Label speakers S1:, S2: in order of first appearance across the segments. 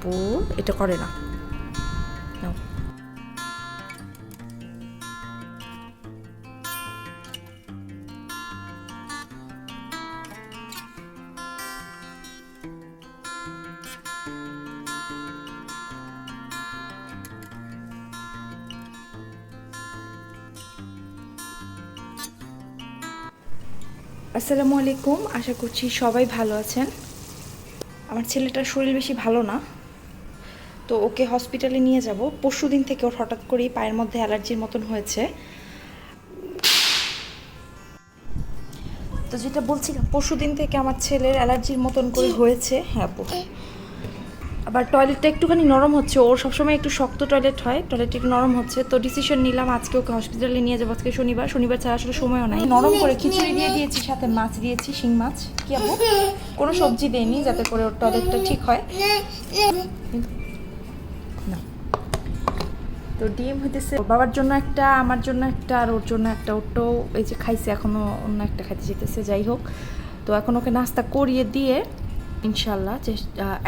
S1: আপু এটা করে না। নাও। আসসালামু আলাইকুম, আশা করছি সবাই ভালো আছেন। আমার ছেলেটার শরীর বেশি ভালো না, তো ওকে হসপিটালে নিয়ে যাব। পরশু দিন থেকে ওর হঠাৎ করেই পায়ের মধ্যে অ্যালার্জির মতন হয়েছে। তো যেটা বলছিলাম, পরশু দিন থেকে আমার ছেলের অ্যালার্জির মতন করে হয়েছে। হ্যাঁ আপু, আবার টয়লেটটা একটুখানি নরম হচ্ছে। ওর সবসময় একটু শক্ত টয়লেট হয়, টয়লেটটা একটু নরম হচ্ছে। তো ডিসিশন নিলাম আজকে ওকে হসপিটালে নিয়ে যাবো। আজকে শনিবার ছাড়া আসলে সময়ও নাই। নরম করে খিচুড়ি দিয়ে দিয়েছি, সাথে মাছ দিয়েছি, শিং মাছ। কি আপু, কোনো সবজি দেয়নি যাতে করে ওর টয়লেটটা ঠিক হয় না। তো ডিম হইতেছে বাবার জন্য একটা, আমার জন্য একটা, আর ওর জন্য একটা। ওটাও এই যে খাইছে, এখনও অন্য একটা খাইতে যেতেছে। যাই হোক, তো এখন ওকে নাস্তা করিয়ে দিয়ে ইনশাল্লাহ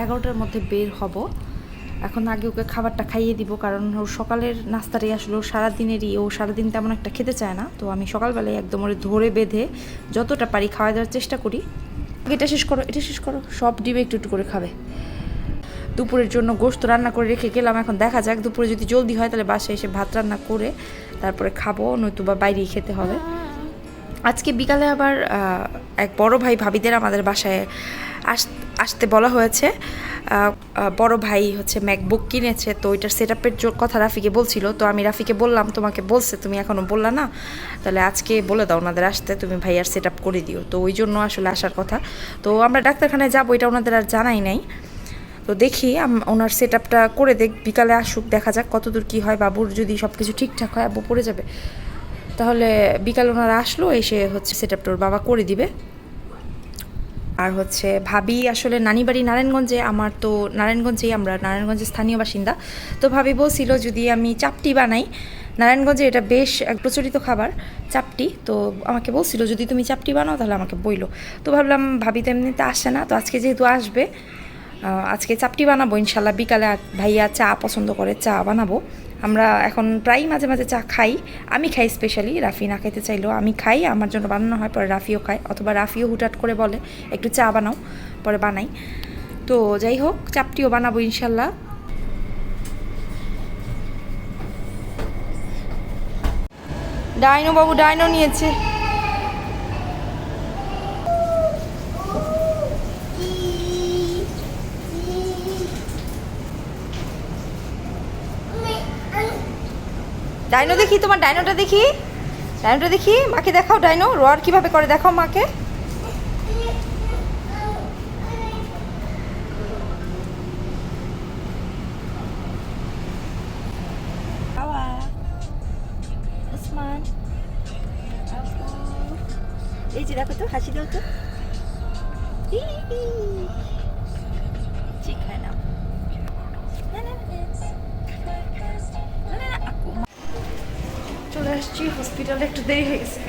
S1: 11টার মধ্যে বের হব। এখন আগে ওকে খাবারটা খাইয়ে দিব, কারণ ওর সকালের নাস্তাটাই আসলে ওর সারাদিনেরই। ও সারাদিন তেমন একটা খেতে চায় না, তো আমি সকালবেলায় একদম ওরে ধরে বেঁধে যতটা পারি খাওয়া দেওয়ার চেষ্টা করি। এটা শেষ করো, এটা শেষ করো, সব ডিবে একটু একটু করে খাবে। দুপুরের জন্য গোশত রান্না করে রেখে গেলাম, এখন দেখা যাক দুপুরে যদি জলদি হয় তাহলে বাসায় এসে ভাত রান্না করে তারপরে খাবো, নয়তো বা বাইরেই খেতে হবে। আজকে বিকালে আবার এক বড় ভাই ভাবিদের আমাদের বাসায় আসতে বলা হয়েছে। বড় ভাই হচ্ছে ম্যাকবুক কিনেছে, তো ওইটার সেট আপের কথা রাফিকে বলছিল। তো আমি রাফিকে বললাম, তোমাকে বলছে, তুমি এখনও বললা না, তাহলে আজকে বলে দাও ওনাদের আসতে, তুমি ভাইয়ার সেট আপ করে দিও। তো ওই জন্য আসলে আসার কথা। তো আমরা ডাক্তারখানায় যাবো, এটা ওনাদের আর জানাই নাই। তো দেখি ওনার সেট আপটা করে বিকালে আসুক, দেখা যাক কতদূর কী হয়। বাবুর যদি সব কিছু ঠিকঠাক হয়, আব্বু পড়ে যাবে, তাহলে বিকাল ওনারা আসলো, এসে হচ্ছে সেট আপটা ওর বাবা করে দিবে। আর হচ্ছে ভাবি আসলে নানি বাড়ি নারায়ণগঞ্জে, আমার তো নারায়ণগঞ্জেই, আমরা নারায়ণগঞ্জের স্থানীয় বাসিন্দা। তো ভাবি বলছিল যদি আমি চাপটি বানাই, নারায়ণগঞ্জে এটা বেশ এক প্রচলিত খাবার চাপটি। তো আমাকে বলছিল যদি তুমি চাপটি বানাও তাহলে আমাকে বইলো। তো ভাবলাম ভাবি তো এমনিতে আসে না, তো আজকে যেহেতু আসবে, আজকে চাপটি বানাবো ইনশাল্লাহ। বিকালে ভাইয়া চা পছন্দ করে, চা বানাবো। আমরা এখন প্রায় মাঝে মাঝে চা খাই, আমি খাই স্পেশালি, রাফি না খাইতে চাইলেও আমি খাই, আমার জন্য বানানো হয়, পরে রাফিও খায়, অথবা রাফিও হুটহাট করে বলে একটু চা বানাও, পরে বানাই। তো যাই হোক, চাপটিও বানাবো ইনশাল্লাহ। ডাইনো বাবু ডাইনো নিয়েছে। ডাইনো দেখি, তোমার ডাইনোটা দেখি, ডাইনোটা দেখি, মাকে দেখাও। ডাইনো রোয়ার কিভাবে করে দেখাও মাকে। এই যে দেখো তো, হাসি দাও তো। ঠিক হয় না, চলে আসছি হসপিটালে, একটু দেরি হয়ে গেছে।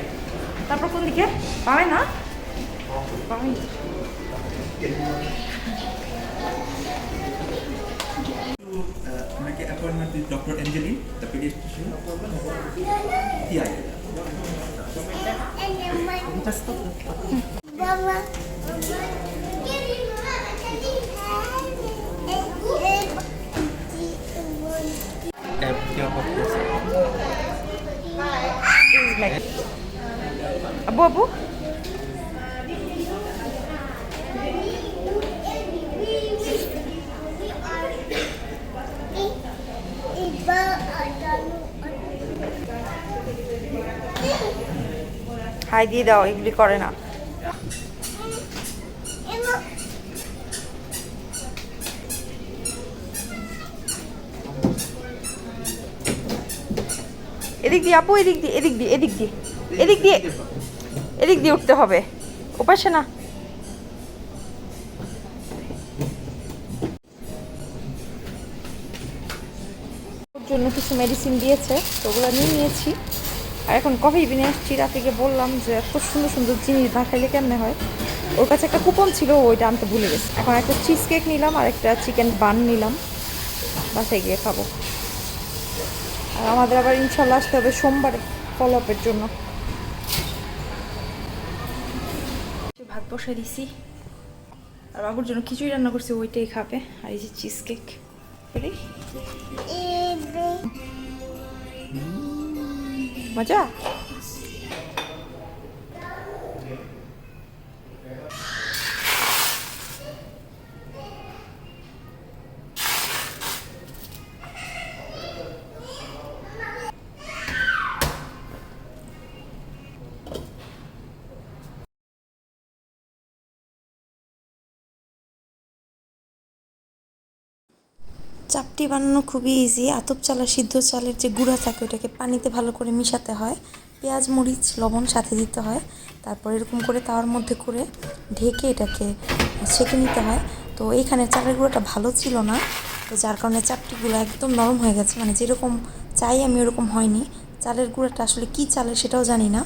S1: তারপর কোন দিকে পাবে না পাবে।
S2: Make an appointment with Dr. Anjali, the pediatrician. Yeah. Just stop.
S3: Mama.
S1: Abu Abu hi দিয়ে দাও, এগুলি করে না। এদিক দিয়ে আপু, এদিক দিয়ে, এদিক দিয়ে, এদিক দিয়ে, এদিক দিয়ে, এদিক দিয়ে উঠতে হবে, ওপাশে না। ওর জন্য কিছু মেডিসিন দিয়েছে, তো ওগুলো নিয়েছি। আর এখন কফি বিনে আসছি। রাফিকে বললাম যে এত সুন্দর সুন্দর জিনিস না খাইলে কেমনে হয়, ওর কাছে একটা কুপন ছিল, ওইটা আনতে ভুলে গেছি। এখন একটা চিজ কেক নিলাম আর একটা চিকেন বান নিলাম, বাসায় গিয়ে খাবো। আর আমাদের আবার ইনশাল্লাহ আসতে হবে সোমবারে ফলো আপের জন্য। ভাত বসাই দিছি আর বাবুর জন্য খিচুড়ি রান্না করছি, ওইটাই খাবে। আর এই যে চিজ কেক মজা। চাপটি বানানো খুবই ইজি। আতপ চাল আর সিদ্ধ চালের যে গুঁড়া থাকে ওটাকে পানিতে ভালো করে মিশাতে হয়, পেঁয়াজ মরিচ লবণ সাথে দিতে হয়, তারপর এরকম করে তাওয়ার মধ্যে করে ঢেকে এটাকে ছেঁকে নিতে হয়। তো এইখানে চালের গুঁড়োটা ভালো ছিল না, তো যার কারণে চাপটিগুলো একদম নরম হয়ে গেছে, মানে যেরকম চাই আমি ওরকম হয়নি। চালের গুঁড়োটা আসলে কী চালের সেটাও জানি না।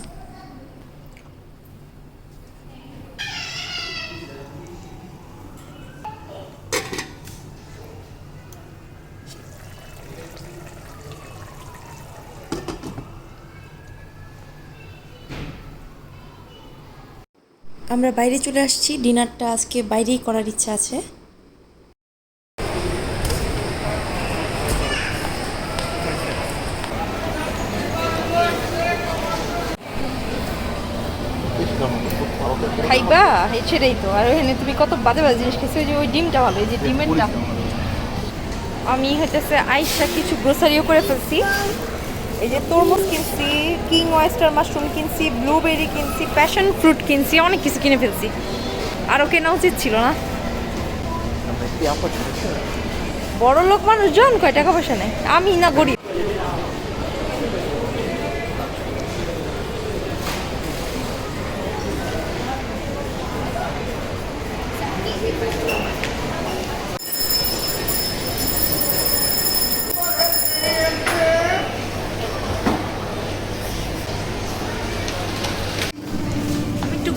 S1: আমরা বাইরে চলে আসছি, ডিনারটা আজকে বাইরেই করার ইচ্ছা আছে। খাইবা সেটাই তো। আর ওখানে তুমি কত বাজে বাজে জিনিস খেয়েছো, যে ওই ডিমটা ভালো, এই যে ডিমেরটা। আমি হইতেছে আইসা কিছু গ্রোসারিও করে ফেলছি। এই যে তরমুজ কিনছি, কিং ওয়েস্টার মাশরুম কিনছি, ব্লুবেরি কিনছি, প্যাশন ফ্রুট কিনছি, অনেক কিছু কিনে ফেলছি। আরও কেনা উচিত ছিল না। বড় লোক মানুষজন কয় টাকা পয়সা নেই, আমি না গরিব।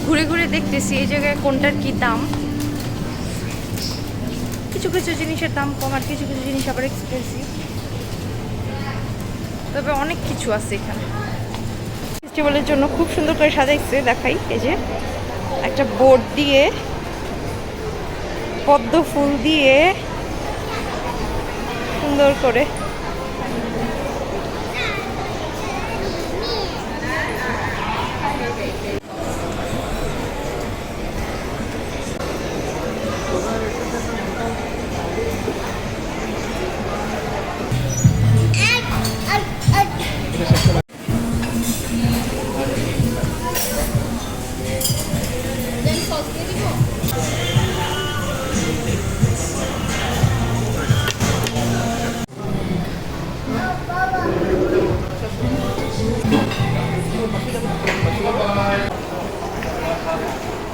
S1: ঘুরে ঘুরে দেখতেছি এই জায়গায় কোনটার কি দাম। কিছু কিছু জিনিসের দাম কম আর কিছু কিছু জিনিস আবার এক্সপেন্সিভ, তবে অনেক কিছু আছে এখানে। ফেস্টিভ্যালের জন্য খুব সুন্দর করে সাজাইছে, দেখাই। এই যে একটা বোর্ড দিয়ে পদ্ম ফুল দিয়ে সুন্দর করে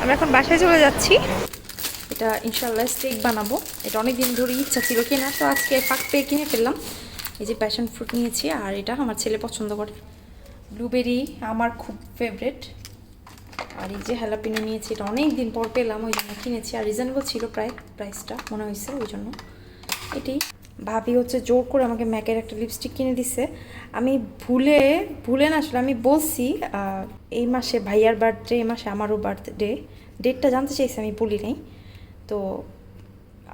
S1: আমরা এখন বাসায় চলে যাচ্ছি। এটা ইনশাল্লাহ স্টেক বানাবো, এটা অনেক দিন ধরে ইচ্ছা ছিল কিনা, তো আজকে ফাঁক পেয়ে কিনে ফেললাম। এই যে প্যাশন ফ্রুট নিয়েছি, আর এটা আমার ছেলে পছন্দ করে। ব্লুবেরি আমার খুব ফেভারেট। আর এই যে হ্যালাপিনো নিয়েছি, এটা অনেক দিন পর পেলাম, ওই জন্য কিনেছি। আর রিজনেবল ছিল প্রায় প্রাইসটা মনে হয়েছে, ওই জন্য এটাই। ভাবি হচ্ছে জোর করে আমাকে ম্যাকের একটা লিপস্টিক কিনে দিছে। আমি ভুলে না, আসলে আমি বলছি এই মাসে ভাইয়ার বার্থডে, এই মাসে আমারও বার্থডে, ডেটটা জানতে চাইছি, আমি বলি নাই। তো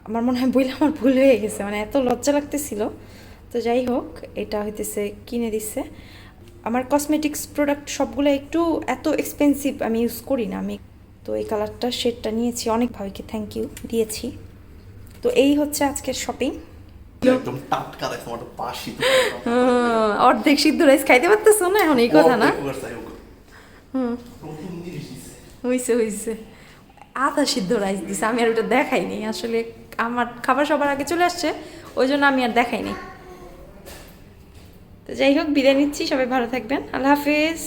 S1: আমার মনে হয় বইলে আমার ভুল হয়ে গেছে, মানে এত লজ্জা লাগতেছিল। তো যাই হোক, এটা হইতেছে কিনে দিচ্ছে। আমার কসমেটিক্স প্রোডাক্ট সবগুলো একটু এত এক্সপেন্সিভ আমি ইউজ করি না। আমি তো এই কালারটা শেডটা নিয়েছি, অনেক ভাবিকে থ্যাংক ইউ দিয়েছি। তো এই হচ্ছে আজকের শপিং।
S2: একদম টাটকা দেখো, আমার পাশি
S1: অর্ধেক সিদ্ধ রাইস খাইতে পারতেছো না এখন, এই কথা না? হইছে আধা সিদ্ধ রাইস দিছে, আমি আর ওটা দেখাইনি। আসলে আমার খাবার সবার আগে চলে আসছে, ওই জন্য আমি আর দেখাইনি। তো যাই হোক, বিদায় নিচ্ছি, সবাই ভালো থাকবেন, আল্লাহ হাফিজ।